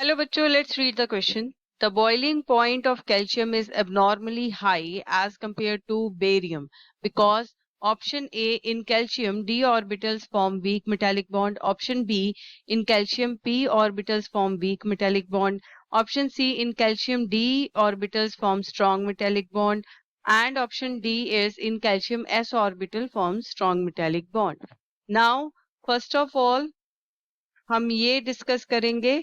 Hello, bachcho. Let's read the question. The boiling point of calcium is abnormally high as compared to barium because option A, in calcium d orbitals form weak metallic bond, option B, in calcium p orbitals form weak metallic bond, option C, in calcium d orbitals form strong metallic bond, and option D is in calcium s orbital forms strong metallic bond. Now, first of all, हम ये discuss करेंगे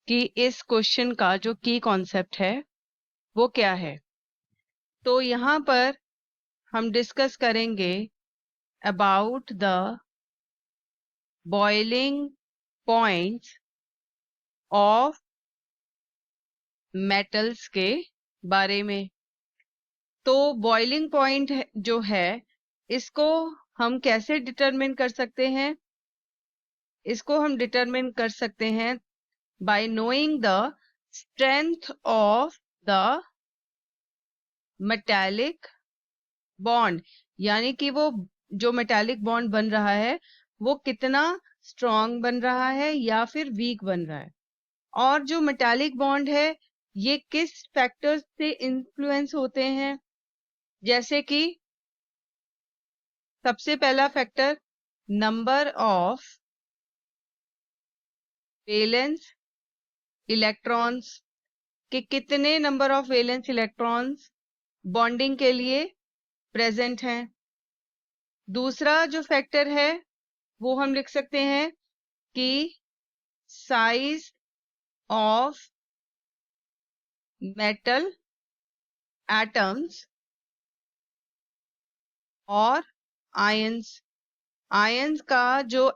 कि इस question का जो की concept है वो क्या है। तो यहाँ पर हम डिस्कस करेंगे about the boiling points of metals के बारे में। तो बॉइलिंग पॉइंट जो है इसको हम कैसे डिटरमिन कर सकते हैं? इसको हम डिटरमिन कर सकते हैं bye knowing the strength of the metallic bond, यानी कि वो जो मेटालिक बॉन्ड बन रहा है वो कितना स्ट्रॉन्ग बन रहा है या फिर वीक बन रहा है। और जो मेटालिक बॉन्ड है ये किस फैक्टर्स से इन्फ्लुएंस होते हैं, जैसे कि सबसे पहला factor number of valence electrons, कि कितने number of valence electrons bonding के लिए प्रेजेंट हैं। दूसरा जो फैक्टर है वो हम लिख सकते हैं कि साइज ऑफ मेटल एटम्स और आयंस। आयंस का जो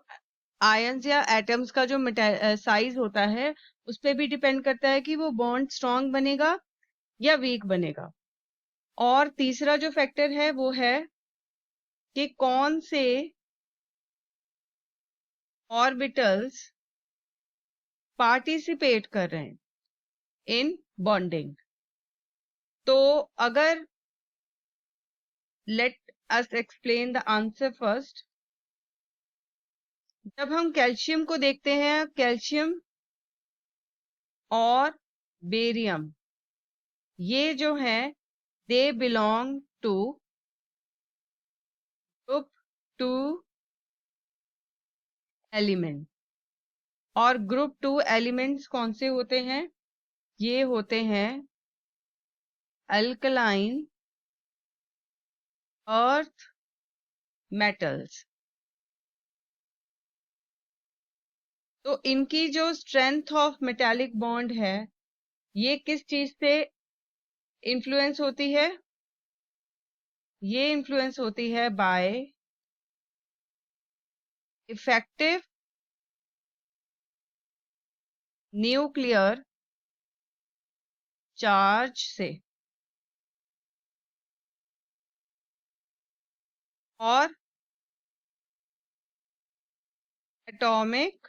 आयंस या एटम्स का जो साइज होता है उस पर भी डिपेंड करता है कि वो बॉन्ड स्ट्रांग बनेगा या वीक बनेगा। और तीसरा जो फैक्टर है वो है कि कौन से ऑर्बिटल्स पार्टिसिपेट कर रहे हैं इन बॉन्डिंग। तो अगर let us explain the answer first. जब हम कैल्शियम को देखते हैं, कैल्शियम और बेरियम ये जो है they belong to group 2 element. और ग्रुप 2 एलिमेंट्स कौन से होते हैं? ये होते हैं अल्कलाइन अर्थ मेटल्स। तो इनकी जो स्ट्रेंथ ऑफ मेटालिक बॉन्ड है ये किस चीज से इन्फ्लुएंस होती है? ये इन्फ्लुएंस होती है बाय इफेक्टिव न्यूक्लियर चार्ज से और एटॉमिक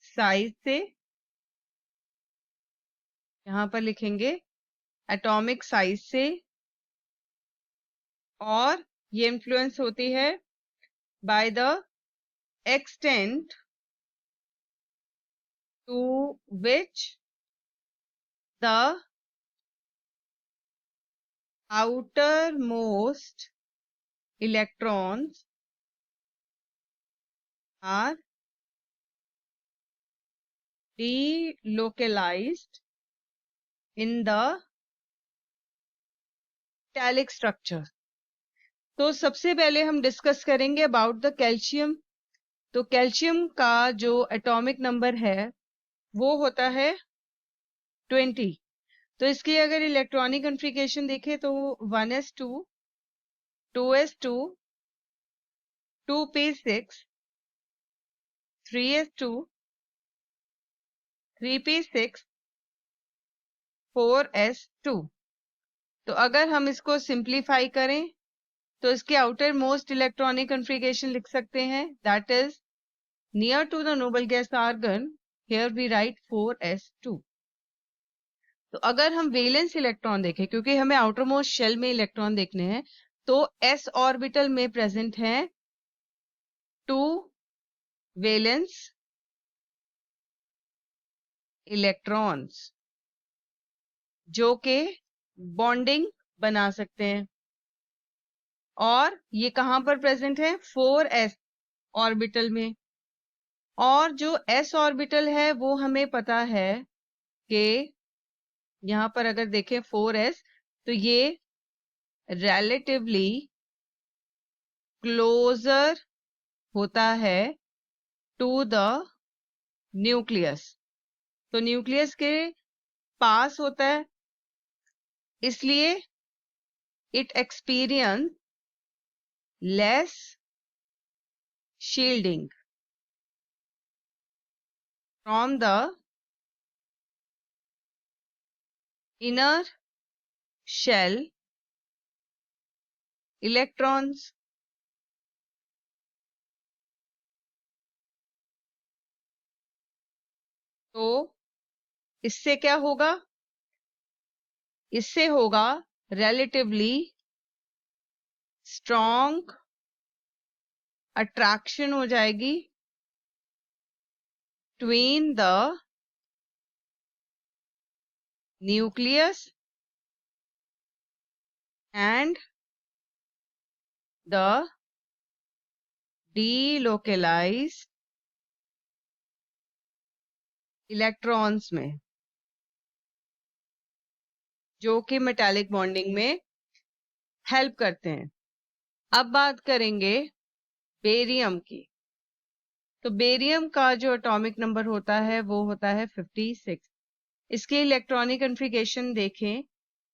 साइज से। यहां पर लिखेंगे एटॉमिक साइज से। और ये इन्फ्लुएंस होती है by the extent to which the outermost electrons are delocalized in the metallic structure। तो सबसे पहले हम डिस्कस करेंगे अबाउट द कैल्शियम। तो कैल्शियम का जो एटॉमिक नंबर है वो होता है 20। तो इसकी अगर इलेक्ट्रॉनिक कॉन्फ़िगरेशन देखें तो 1s2 2s2 2p6 3s2 3p6 4s2। तो अगर हम इसको सिंप्लीफाई करें तो इसके आउटर मोस्ट इलेक्ट्रॉनिक कॉन्फ़िगरेशन लिख सकते हैं, that is near to the noble gas argon, here we write 4s2। तो अगर हम वैलेंस इलेक्ट्रॉन देखें, क्योंकि हमें आउटर मोस्ट शेल में इलेक्ट्रॉन देखने हैं, तो s ऑर्बिटल में प्रेजेंट है 2 वैलेंस इलेक्ट्रॉन्स जो के बॉन्डिंग बना सकते हैं, और ये कहां पर प्रेजेंट है? 4s ऑर्बिटल में। और जो s ऑर्बिटल है वो हमें पता है कि यहां पर अगर देखें 4s, तो ये रिलेटिवली क्लोजर होता है टू द न्यूक्लियस। तो न्यूक्लियस के पास होता है, इसलिए it experience less shielding from the inner shell electrons। तो इससे क्या होगा? इससे होगा relatively strong attraction हो जाएगी between the nucleus and the delocalized electrons में, जो कि मेटालिक बॉन्डिंग में हेल्प करते हैं। अब बात करेंगे बेरियम की। तो बेरियम का जो एटॉमिक नंबर होता है वो होता है 56। इसके इलेक्ट्रॉनिक कन्फिगरेशन देखें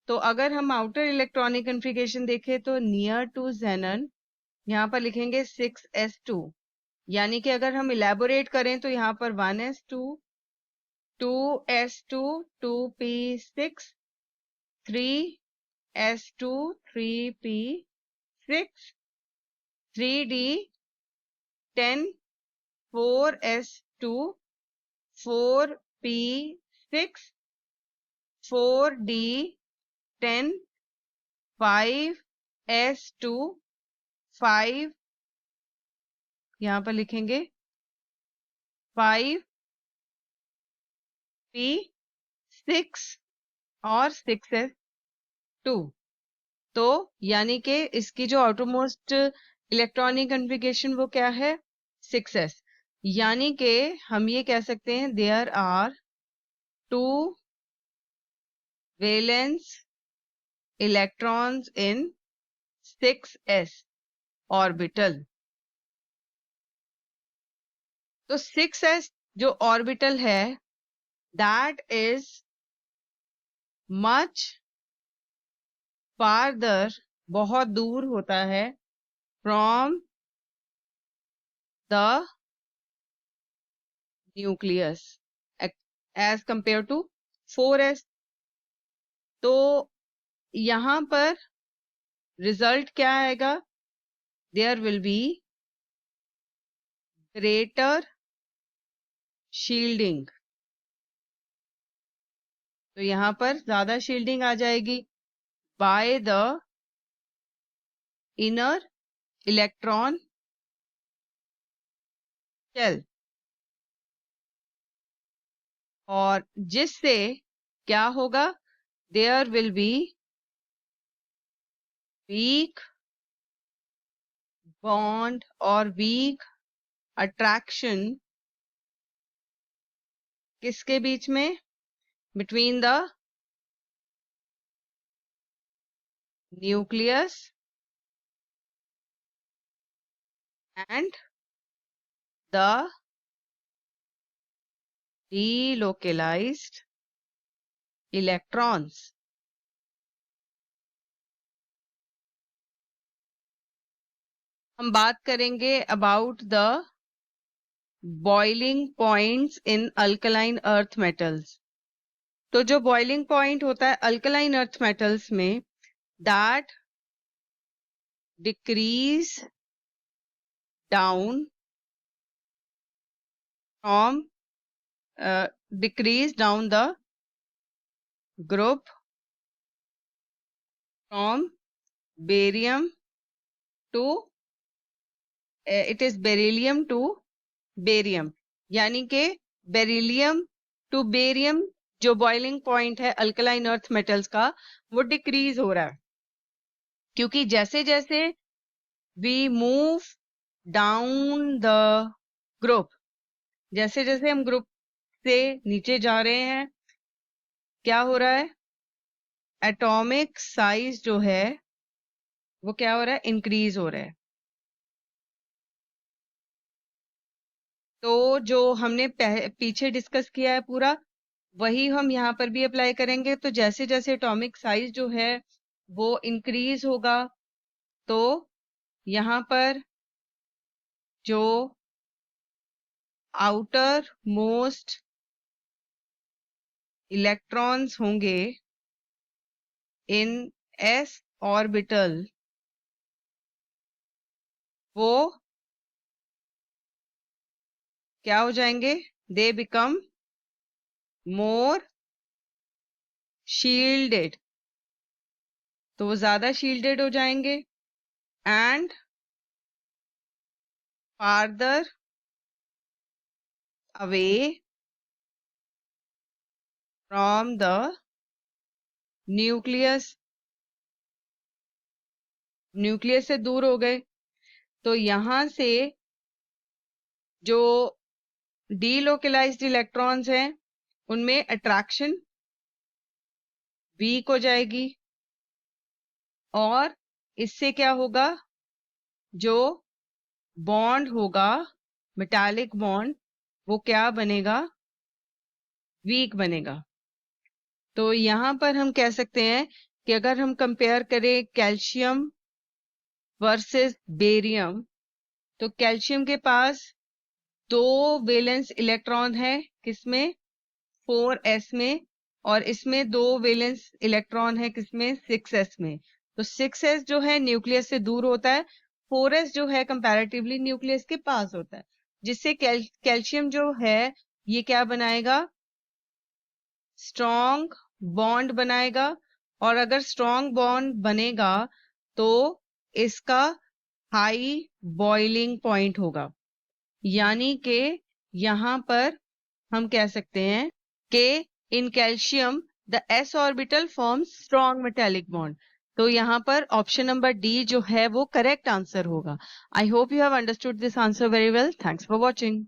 तो अगर हम आउटर इलेक्ट्रॉनिक कन्फिगरेशन देखें तो नियर टू जेनन यहाँ पर लिखेंगे 6s2, यानी कि अगर हम इलेबोरेट करें तो यहाँ पर 1s2, 2s2, 2p6, 3s2, 3p6, 3d10, 4s2, 4p6, 4d10, 5s2, 5 यहाँ पर लिखेंगे 5p6 और 6s2। तो यानी कि इसकी जो आउटरमोस्ट इलेक्ट्रॉनिक कन्फिगरेशन वो क्या है? 6s। यानी कि हम ये कह सकते हैं there are 2 valence electrons in 6s orbital. तो 6s जो ऑर्बिटल है दैट इज मच फार्दर, बहुत दूर होता है from the nucleus as compared to 4s। तो यहां पर रिजल्ट क्या आएगा? There will be greater shielding. तो यहां पर ज्यादा शील्डिंग आ जाएगी by the inner electron shell, और जिससे क्या होगा? There will be weak bond और वीक अट्रैक्शन किसके बीच में? Between the nucleus and the delocalized electrons। हम बात करेंगे about the boiling points in alkaline earth metals. तो जो बॉइलिंग पॉइंट होता है अल्कलाइन अर्थ मेटल्स में, that decrease down from decrease down the group from barium to it is beryllium to barium। यानी कि बेरिलियम टू बेरियम जो boiling point है alkaline earth metals का वो डिक्रीज हो रहा है, क्योंकि जैसे जैसे we move down the group, जैसे जैसे हम ग्रुप से नीचे जा रहे हैं, क्या हो रहा है, एटॉमिक साइज जो है वो क्या हो रहा है, इंक्रीज हो रहा है। तो जो हमने पीछे डिस्कस किया है पूरा वही हम यहाँ पर भी अप्लाई करेंगे। तो जैसे जैसे एटॉमिक साइज जो है वो इंक्रीज होगा, तो यहाँ पर जो आउटर मोस्ट इलेक्ट्रॉन्स होंगे इन s ऑर्बिटल वो क्या हो जाएंगे, दे बिकम मोर शील्डेड, तो वो ज्यादा शील्डेड हो जाएंगे and farther away from the nucleus, nucleus से दूर हो गए। तो यहां से जो डीलोकलाइज्ड इलेक्ट्रॉन्स हैं उनमें अट्रैक्शन वीक हो जाएगी और इससे क्या होगा, जो बॉन्ड होगा मेटालिक बॉन्ड वो क्या बनेगा, वीक बनेगा। तो यहां पर हम कह सकते हैं कि अगर हम कंपेयर करें कैल्शियम वर्सेस बेरियम, तो कैल्शियम के पास 2 वैलेंस इलेक्ट्रॉन है, किसमें, 4s में, और इसमें 2 वैलेंस इलेक्ट्रॉन है किसमें, 6s में। तो 6s जो है न्यूक्लियस से दूर होता है, 4s जो है कंपैरेटिवली न्यूक्लियस के पास होता है, जिससे कैल्शियम जो है ये क्या बनाएगा, स्ट्रॉन्ग बॉन्ड बनाएगा। और अगर स्ट्रॉन्ग बॉन्ड बनेगा तो इसका हाई बॉइलिंग पॉइंट होगा, यानी कि यहां पर हम कह सकते हैं कि in calcium the s orbital forms strong metallic bond. तो यहाँ पर ऑप्शन नंबर डी जो है वो करेक्ट आंसर होगा। I hope you have understood this answer very well. Thanks for watching.